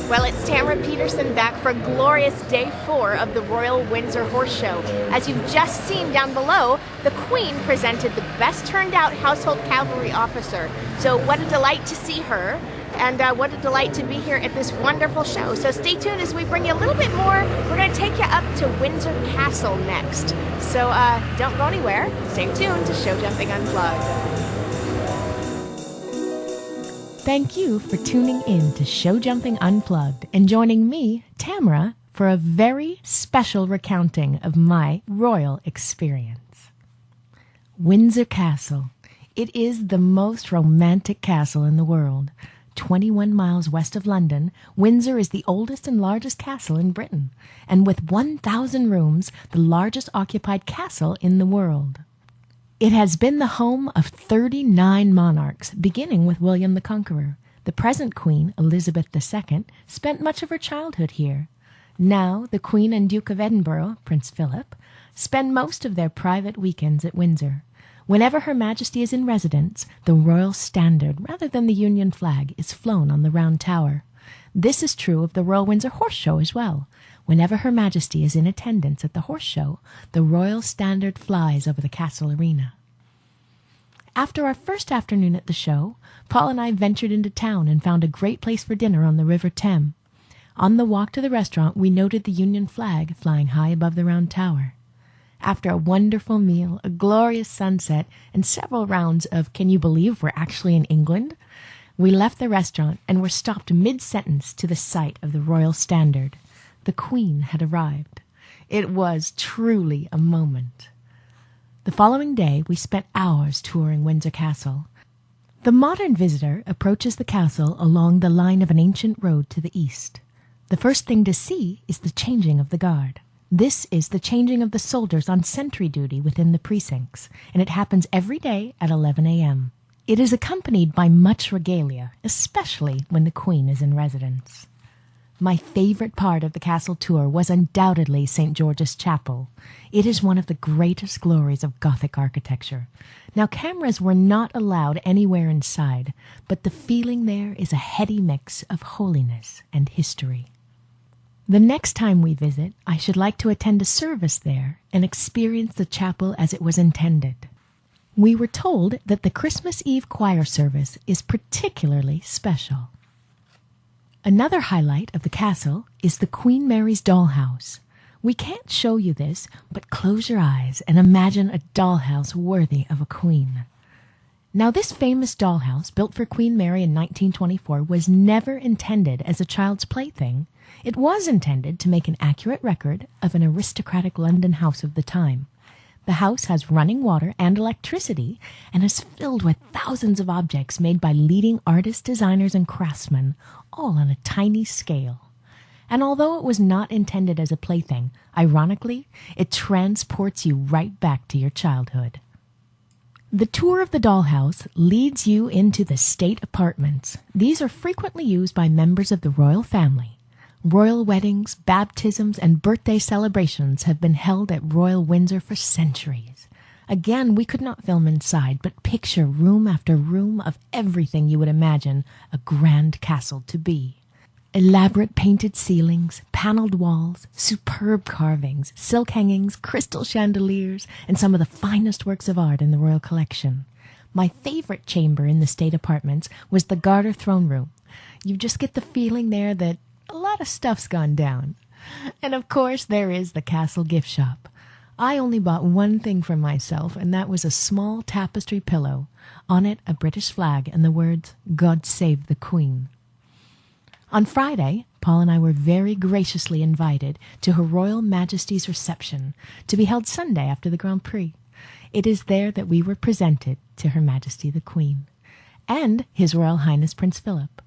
Well, it's Tamara Peterson back for glorious day 4 of the Royal Windsor Horse Show. As you've just seen down below, the Queen presented the best turned out household cavalry officer. So what a delight to see her, and what a delight to be here at this wonderful show. So stay tuned as we bring you a little bit more. We're going to take you up to Windsor Castle next. So don't go anywhere. Stay tuned to Show Jumping Unplugged. Thank you for tuning in to Show Jumping Unplugged and joining me, Tamara, for a very special recounting of my royal experience. Windsor Castle. It is the most romantic castle in the world. 21 miles west of London, Windsor is the oldest and largest castle in Britain, and with 1,000 rooms, the largest occupied castle in the world. It has been the home of 39 monarchs, beginning with William the Conqueror. The present Queen, Elizabeth II, spent much of her childhood here. Now, the Queen and Duke of Edinburgh, Prince Philip, spend most of their private weekends at Windsor. Whenever Her Majesty is in residence, the royal standard, rather than the Union flag, is flown on the Round Tower. This is true of the Royal Windsor Horse Show as well. Whenever Her Majesty is in attendance at the horse show, the royal standard flies over the castle arena. After our first afternoon at the show, Paul and I ventured into town and found a great place for dinner on the River Thames. On the walk to the restaurant, we noted the Union flag flying high above the Round Tower. After a wonderful meal, a glorious sunset, and several rounds of "Can you believe we're actually in England?" we left the restaurant and were stopped mid-sentence to the sight of the royal standard. The Queen had arrived. It was truly a moment. The following day, we spent hours touring Windsor Castle. The modern visitor approaches the castle along the line of an ancient road to the east. The first thing to see is the changing of the guard. This is the changing of the soldiers on sentry duty within the precincts, and it happens every day at 11 a.m. It is accompanied by much regalia, especially when the Queen is in residence. My favorite part of the castle tour was undoubtedly St. George's Chapel. It is one of the greatest glories of Gothic architecture. Now, cameras were not allowed anywhere inside, but the feeling there is a heady mix of holiness and history. The next time we visit, I should like to attend a service there and experience the chapel as it was intended. We were told that the Christmas Eve choir service is particularly special. Another highlight of the castle is the Queen Mary's dollhouse. We can't show you this, but close your eyes and imagine a dollhouse worthy of a queen. Now, this famous dollhouse, built for Queen Mary in 1924, was never intended as a child's plaything. It was intended to make an accurate record of an aristocratic London house of the time. The house has running water and electricity and is filled with thousands of objects made by leading artists, designers, and craftsmen, all on a tiny scale. And although it was not intended as a plaything, ironically, it transports you right back to your childhood. The tour of the dollhouse leads you into the state apartments. These are frequently used by members of the royal family. Royal weddings, baptisms, and birthday celebrations have been held at Royal Windsor for centuries. Again, we could not film inside, but picture room after room of everything you would imagine a grand castle to be. Elaborate painted ceilings, paneled walls, superb carvings, silk hangings, crystal chandeliers, and some of the finest works of art in the royal collection. My favorite chamber in the state apartments was the Garter throne room. You just get the feeling there that a lot of stuff's gone down. And of course, there is the castle gift shop. I only bought one thing for myself, and that was a small tapestry pillow. On it, a British flag and the words, "God save the Queen." On Friday, Paul and I were very graciously invited to Her Royal Majesty's reception, to be held Sunday after the Grand Prix. It is there that we were presented to Her Majesty the Queen and His Royal Highness Prince Philip.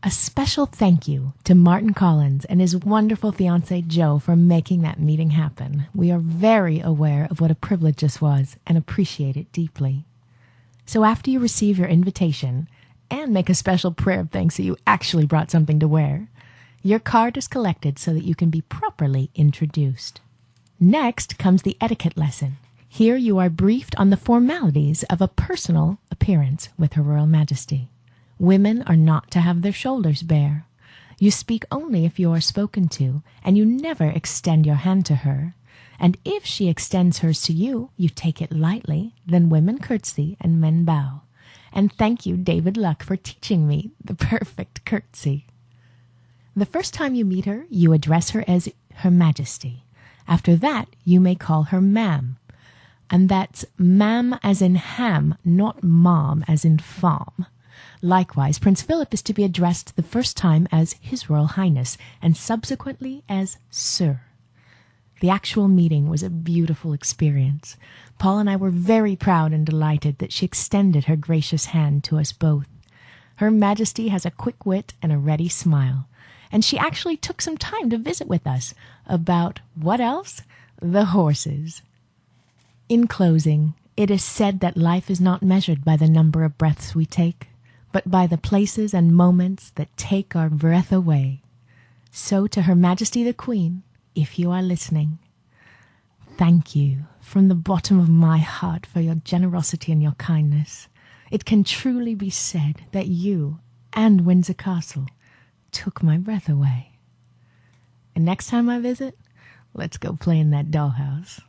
A special thank you to Martin Collins and his wonderful fiancée Jo for making that meeting happen. We are very aware of what a privilege this was and appreciate it deeply. So after you receive your invitation and make a special prayer of thanks that you actually brought something to wear, your card is collected so that you can be properly introduced. Next comes the etiquette lesson. Here you are briefed on the formalities of a personal appearance with Her Royal Majesty. Women are not to have their shoulders bare. You speak only if you are spoken to, and you never extend your hand to her. And if she extends hers to you, you take it lightly, then women curtsy and men bow. And thank you, David Luck, for teaching me the perfect curtsy. The first time you meet her, you address her as Her Majesty. After that, you may call her ma'am. And that's ma'am as in ham, not mom as in farm. Likewise, Prince Philip is to be addressed the first time as His Royal Highness, and subsequently as Sir. The actual meeting was a beautiful experience. Paul and I were very proud and delighted that she extended her gracious hand to us both. Her Majesty has a quick wit and a ready smile, and she actually took some time to visit with us about, what else? The horses. In closing, it is said that life is not measured by the number of breaths we take, but by the places and moments that take our breath away. So to Her Majesty the Queen, if you are listening, thank you from the bottom of my heart for your generosity and your kindness. It can truly be said that you and Windsor Castle took my breath away. And next time I visit, let's go play in that dollhouse.